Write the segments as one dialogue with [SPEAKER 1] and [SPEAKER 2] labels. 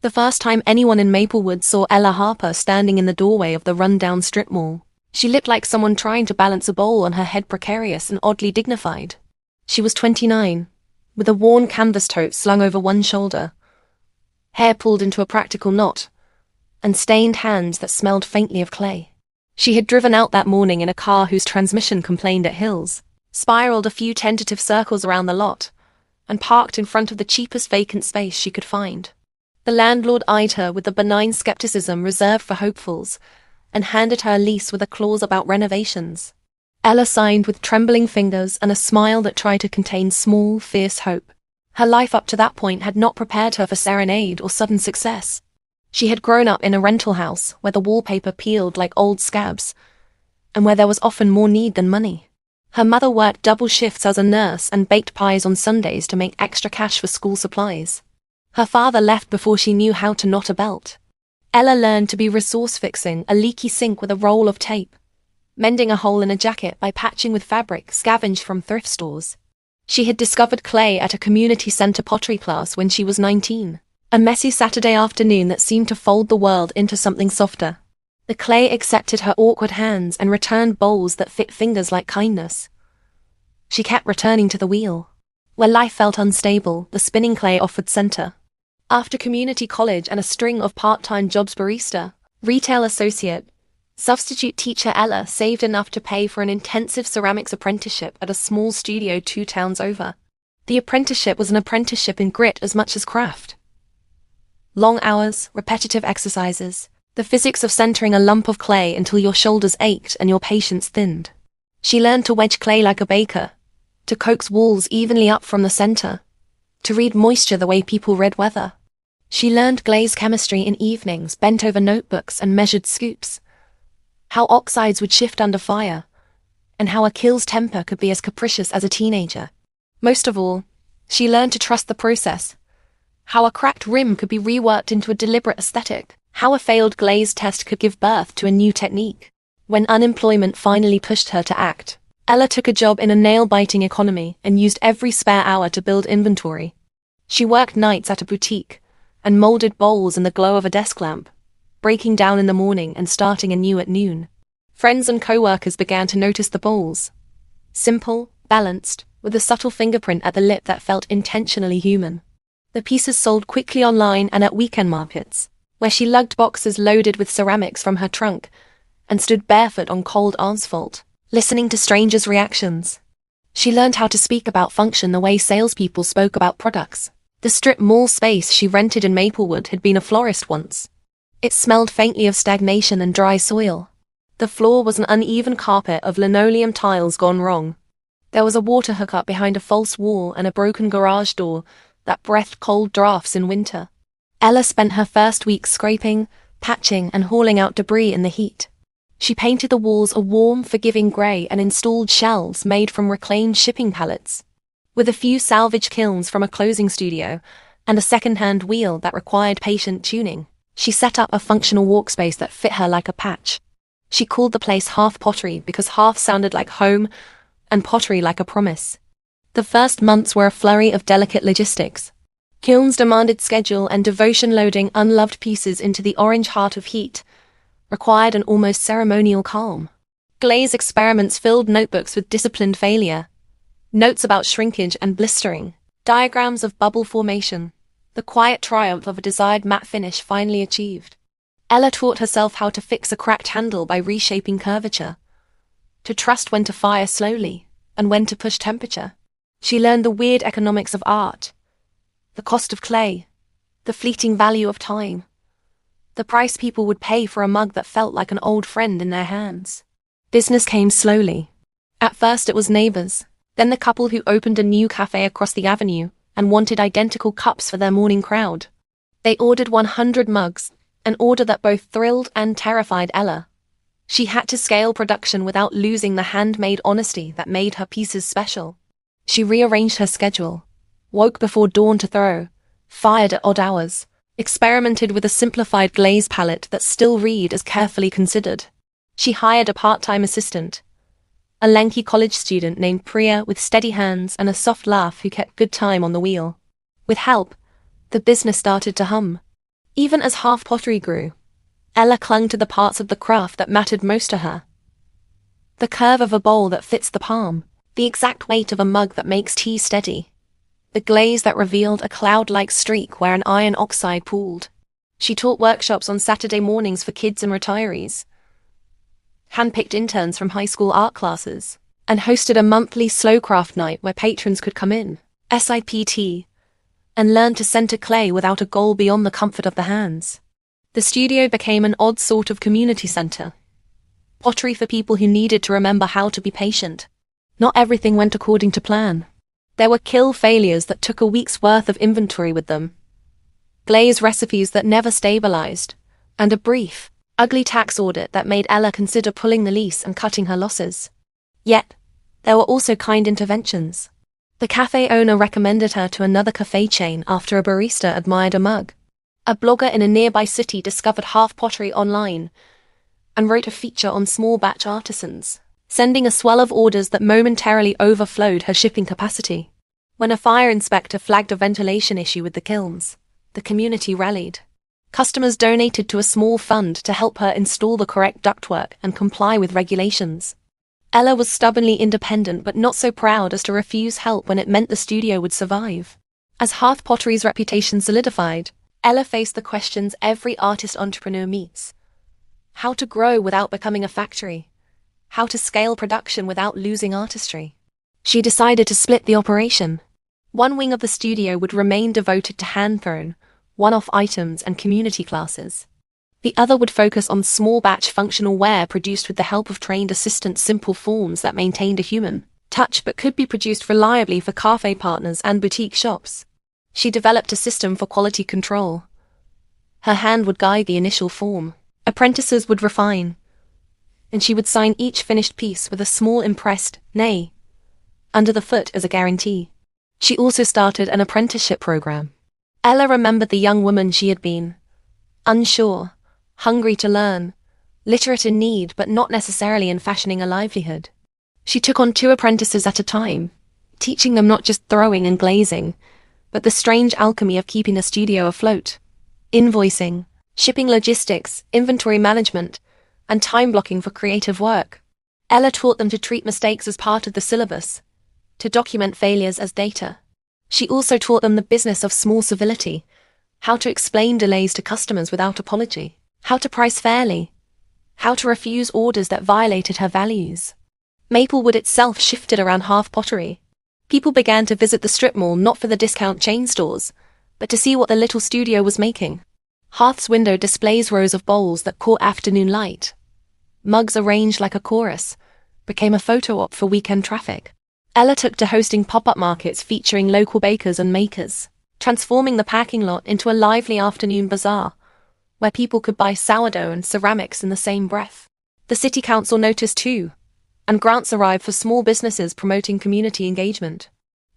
[SPEAKER 1] The first time anyone in Maplewood saw Ella Harper standing in the doorway of the run-down strip mall, she looked like someone trying to balance a bowl on her head, precarious and oddly dignified. She was 29, with a worn canvas tote slung over one shoulder, hair pulled into a practical knot, and stained hands that smelled faintly of clay. She had driven out that morning in a car whose transmission complained at hills, spiraled a few tentative circles around the lot, and parked in front of the cheapest vacant space she could find. The landlord eyed her with the benign skepticism reserved for hopefuls, and handed her a lease with a clause about renovations. Ella signed with trembling fingers and a smile that tried to contain small, fierce hope. Her life up to that point had not prepared her for serenade or sudden success. She had grown up in a rental house where the wallpaper peeled like old scabs, and where there was often more need than money. Her mother worked double shifts as a nurse and baked pies on Sundays to make extra cash for school supplies. Her father left before she knew how to knot a belt. Ella learned to be resource-fixing a leaky sink with a roll of tape, mending a hole in a jacket by patching with fabric scavenged from thrift stores. She had discovered clay at a community center pottery class when she was 19, a messy Saturday afternoon that seemed to fold the world into something softer. The clay accepted her awkward hands and returned bowls that fit fingers like kindness. She kept returning to the wheel. Where life felt unstable, the spinning clay offered center. After community college and a string of part-time jobs, barista, retail associate, substitute teacher, Ella saved enough to pay for an intensive ceramics apprenticeship at a small studio 2 towns over. The apprenticeship was an apprenticeship in grit as much as craft. Long hours, repetitive exercises, the physics of centering a lump of clay until your shoulders ached and your patience thinned. She learned to wedge clay like a baker, to coax walls evenly up from the center, to read moisture the way people read weather. She learned glaze chemistry in evenings, bent over notebooks and measured scoops, how oxides would shift under fire, and how a kill's temper could be as capricious as a teenager. Most of all, she learned to trust the process, how a cracked rim could be reworked into a deliberate aesthetic, how a failed glaze test could give birth to a new technique. When unemployment finally pushed her to act, Ella took a job in a nail-biting economy and used every spare hour to build inventory. She worked nights at a boutique and molded bowls in the glow of a desk lamp, breaking down in the morning and starting anew at noon. Friends and co-workers began to notice the bowls. Simple, balanced, with a subtle fingerprint at the lip that felt intentionally human. The pieces sold quickly online and at weekend markets, where she lugged boxes loaded with ceramics from her trunk and stood barefoot on cold asphalt, listening to strangers' reactions. She learned how to speak about function the way salespeople spoke about products. The strip mall space she rented in Maplewood had been a florist once. It smelled faintly of stagnation and dry soil. The floor was an uneven carpet of linoleum tiles gone wrong. There was a water hookup behind a false wall and a broken garage door that breathed cold drafts in winter. Ella spent her first week scraping, patching, and hauling out debris in the heat. She painted the walls a warm, forgiving grey and installed shelves made from reclaimed shipping pallets. With a few salvaged kilns from a closing studio and a second-hand wheel that required patient tuning, she set up a functional workspace that fit her like a patch. She called the place Hearth Pottery because hearth sounded like home and pottery like a promise. The first months were a flurry of delicate logistics. Kilns demanded schedule and devotion, loading unloved pieces into the orange heart of heat required an almost ceremonial calm. Glaze experiments filled notebooks with disciplined failure, notes about shrinkage and blistering, diagrams of bubble formation, the quiet triumph of a desired matte finish finally achieved. Ella taught herself how to fix a cracked handle by reshaping curvature, to trust when to fire slowly and when to push temperature. She learned the weird economics of art, the cost of clay, the fleeting value of time, the price people would pay for a mug that felt like an old friend in their hands. Business came slowly. At first it was neighbors, then the couple who opened a new cafe across the avenue and wanted identical cups for their morning crowd. They ordered 100 mugs, an order that both thrilled and terrified Ella. She had to scale production without losing the handmade honesty that made her pieces special. She rearranged her schedule, woke before dawn to throw, fired at odd hours, experimented with a simplified glaze palette that still read as carefully considered. She hired a part-time assistant, a lanky college student named Priya with steady hands and a soft laugh who kept good time on the wheel. With help, the business started to hum. Even as Hearth Pottery grew, Ella clung to the parts of the craft that mattered most to her. The curve of a bowl that fits the palm, the exact weight of a mug that makes tea steady, the glaze that revealed a cloud-like streak where an iron oxide pooled. She taught workshops on Saturday mornings for kids and retirees, handpicked interns from high school art classes, and hosted a monthly slow craft night where patrons could come in, SIPT, and learn to center clay without a goal beyond the comfort of the hands. The studio became an odd sort of community center. Pottery for people who needed to remember how to be patient. Not everything went according to plan. There were kiln failures that took a week's worth of inventory with them, glaze recipes that never stabilized, and a brief, ugly tax audit that made Ella consider pulling the lease and cutting her losses. Yet, there were also kind interventions. The cafe owner recommended her to another cafe chain after a barista admired a mug. A blogger in a nearby city discovered Hearth Pottery online and wrote a feature on small batch artisans, sending a swell of orders that momentarily overflowed her shipping capacity. When a fire inspector flagged a ventilation issue with the kilns, the community rallied. Customers donated to a small fund to help her install the correct ductwork and comply with regulations. Ella was stubbornly independent but not so proud as to refuse help when it meant the studio would survive. As Hearth Pottery's reputation solidified, Ella faced the questions every artist entrepreneur meets. How to grow without becoming a factory. How to scale production without losing artistry. She decided to split the operation. One wing of the studio would remain devoted to hand-thrown, one-off items and community classes. The other would focus on small-batch functional ware produced with the help of trained assistants, simple forms that maintained a human touch but could be produced reliably for cafe partners and boutique shops. She developed a system for quality control. Her hand would guide the initial form. Apprentices would refine, and she would sign each finished piece with a small impressed nay under the foot as a guarantee. She also started an apprenticeship program. Ella remembered the young woman she had been. Unsure, hungry to learn, literate in need but not necessarily in fashioning a livelihood. She took on 2 apprentices at a time, teaching them not just throwing and glazing, but the strange alchemy of keeping a studio afloat. Invoicing, shipping logistics, inventory management, and time blocking for creative work. Ella taught them to treat mistakes as part of the syllabus, to document failures as data. She also taught them the business of small civility, how to explain delays to customers without apology, how to price fairly, how to refuse orders that violated her values. Maplewood itself shifted around Hearth Pottery. People began to visit the strip mall not for the discount chain stores, but to see what the little studio was making. Hearth's window displays rows of bowls that caught afternoon light. Mugs arranged like a chorus became a photo op for weekend traffic. Ella took to hosting pop-up markets featuring local bakers and makers, transforming the parking lot into a lively afternoon bazaar, where people could buy sourdough and ceramics in the same breath. The city council noticed too, and grants arrived for small businesses promoting community engagement.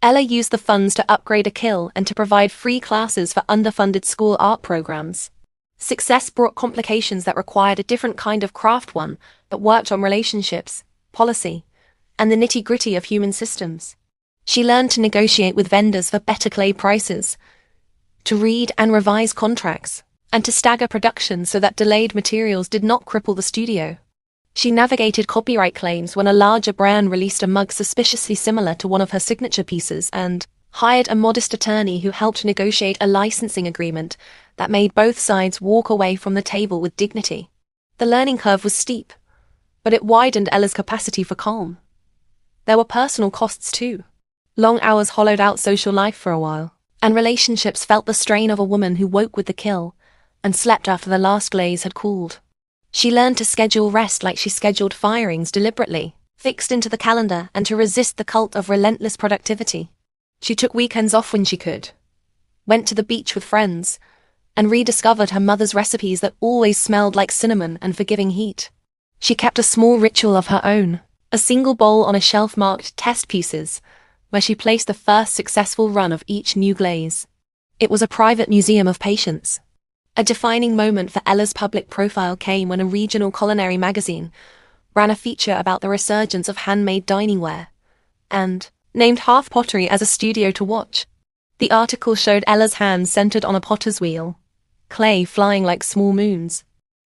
[SPEAKER 1] Ella used the funds to upgrade a kiln and to provide free classes for underfunded school art programs. Success brought complications that required a different kind of craft, one that worked on relationships, policy, and the nitty-gritty of human systems. She learned to negotiate with vendors for better clay prices, to read and revise contracts, and to stagger production so that delayed materials did not cripple the studio. She navigated copyright claims when a larger brand released a mug suspiciously similar to one of her signature pieces and hired a modest attorney who helped negotiate a licensing agreement that made both sides walk away from the table with dignity. The learning curve was steep, but it widened Ella's capacity for calm. There were personal costs too. Long hours hollowed out social life for a while, and relationships felt the strain of a woman who woke with the kiln and slept after the last glaze had cooled. She learned to schedule rest like she scheduled firings deliberately, fixed into the calendar, and to resist the cult of relentless productivity. She took weekends off when she could, went to the beach with friends, and rediscovered her mother's recipes that always smelled like cinnamon and forgiving heat. She kept a small ritual of her own, a single bowl on a shelf marked test pieces, where she placed the first successful run of each new glaze. It was a private museum of patience. A defining moment for Ella's public profile came when a regional culinary magazine ran a feature about the resurgence of handmade dining ware, and named Hearth Pottery as a studio to watch. The article showed Ella's hands centered on a potter's wheel, clay flying like small moons.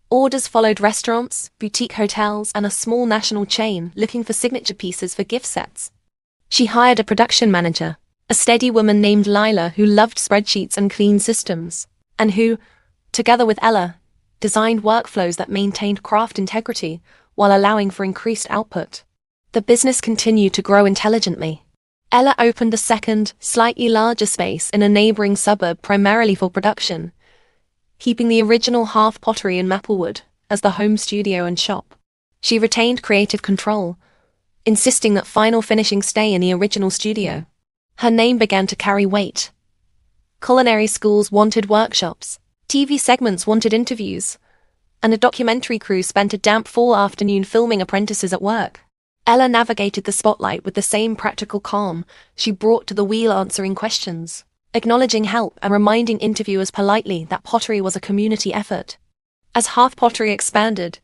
[SPEAKER 1] Orders followed restaurants, boutique hotels, and a small national chain looking for signature pieces for gift sets. She hired a production manager, a steady woman named Lila who loved spreadsheets and clean systems, and who, together with Ella, designed workflows that maintained craft integrity while allowing for increased output. The business continued to grow intelligently. Ella opened a second, slightly larger space in a neighboring suburb primarily for production, keeping the original Hearth Pottery in Maplewood as the home studio and shop. She retained creative control, insisting that final finishing stay in the original studio. Her name began to carry weight. Culinary schools wanted workshops, TV segments wanted interviews, and a documentary crew spent a damp fall afternoon filming apprentices at work. Ella navigated the spotlight with the same practical calm she brought to the wheel, answering questions, acknowledging help, and reminding interviewers politely that pottery was a community effort. As Hearth Pottery expanded,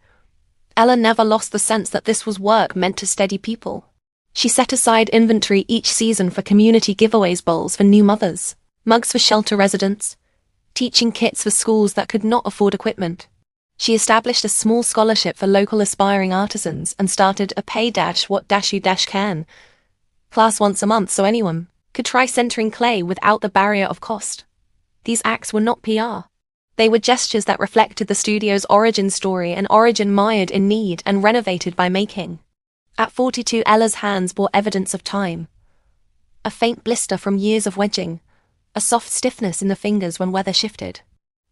[SPEAKER 1] Ella never lost the sense that this was work meant to steady people. She set aside inventory each season for community giveaways, bowls for new mothers, mugs for shelter residents, teaching kits for schools that could not afford equipment. She established a small scholarship for local aspiring artisans and started a pay-what-you-can class once a month so anyone could try centering clay without the barrier of cost. These acts were not PR. They were gestures that reflected the studio's origin story, an origin mired in need and renovated by making. At 42, Ella's hands bore evidence of time. A faint blister from years of wedging, a soft stiffness in the fingers when weather shifted.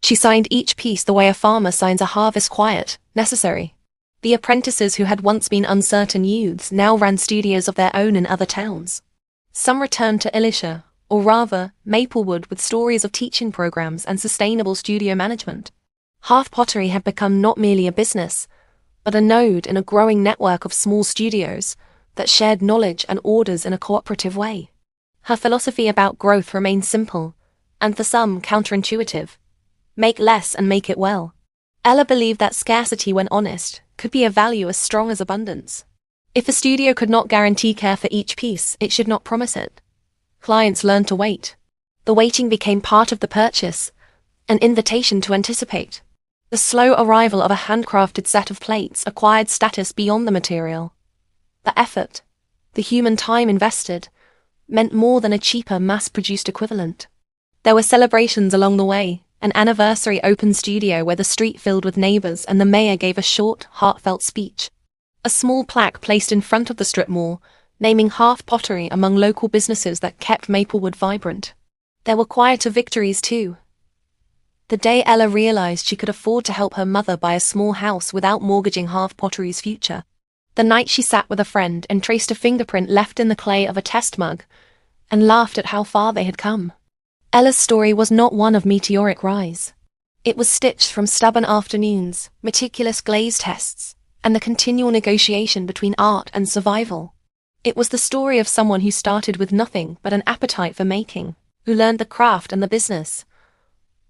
[SPEAKER 1] She signed each piece the way a farmer signs a harvest, quiet, necessary. The apprentices who had once been uncertain youths now ran studios of their own in other towns. Some returned to Elisha, or rather, Maplewood, with stories of teaching programs and sustainable studio management. Hearth Pottery had become not merely a business, but a node in a growing network of small studios that shared knowledge and orders in a cooperative way. Her philosophy about growth remained simple, and for some, counterintuitive. Make less and make it well. Ella believed that scarcity, when honest, could be a value as strong as abundance. If a studio could not guarantee care for each piece, it should not promise it. Clients learned to wait. The waiting became part of the purchase, an invitation to anticipate. The slow arrival of a handcrafted set of plates acquired status beyond the material. The effort, the human time invested, meant more than a cheaper mass-produced equivalent. There were celebrations along the way. An anniversary open studio where the street filled with neighbors and the mayor gave a short, heartfelt speech. A small plaque placed in front of the strip mall, naming Hearth Pottery among local businesses that kept Maplewood vibrant. There were quieter victories too. The day Ella realized she could afford to help her mother buy a small house without mortgaging Hearth Pottery's future. The night she sat with a friend and traced a fingerprint left in the clay of a test mug, and laughed at how far they had come. Ella's story was not one of meteoric rise. It was stitched from stubborn afternoons, meticulous glaze tests, and the continual negotiation between art and survival. It was the story of someone who started with nothing but an appetite for making, who learned the craft and the business,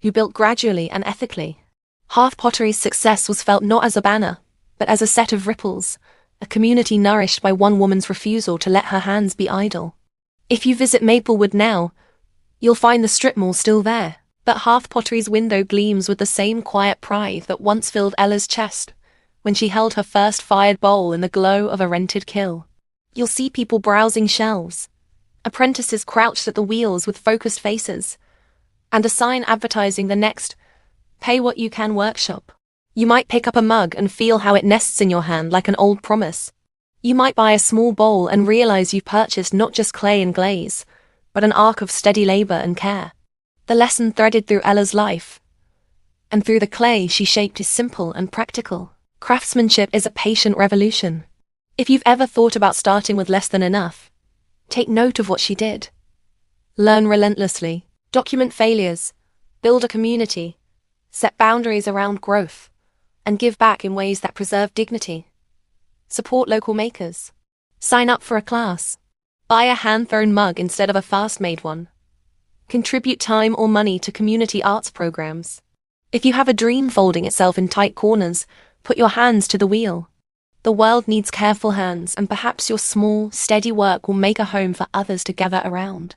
[SPEAKER 1] who built gradually and ethically. Hearth Pottery's success was felt not as a banner, but as a set of ripples, a community nourished by one woman's refusal to let her hands be idle. If you visit Maplewood now, you'll find the strip mall still there, but Hearth Pottery's window gleams with the same quiet pride that once filled Ella's chest when she held her first fired bowl in the glow of a rented kiln. You'll see people browsing shelves, apprentices crouched at the wheels with focused faces, and a sign advertising the next pay-what-you-can workshop. You might pick up a mug and feel how it nests in your hand like an old promise. You might buy a small bowl and realize you've purchased not just clay and glaze, but an arc of steady labor and care. The lesson threaded through Ella's life, and through the clay she shaped, is simple and practical. Craftsmanship is a patient revolution. If you've ever thought about starting with less than enough, take note of what she did. Learn relentlessly, document failures, build a community, set boundaries around growth, and give back in ways that preserve dignity. Support local makers. Sign up for a class. Buy a hand-thrown mug instead of a fast-made one. Contribute time or money to community arts programs. If you have a dream folding itself in tight corners, put your hands to the wheel. The world needs careful hands, and perhaps your small, steady work will make a home for others to gather around.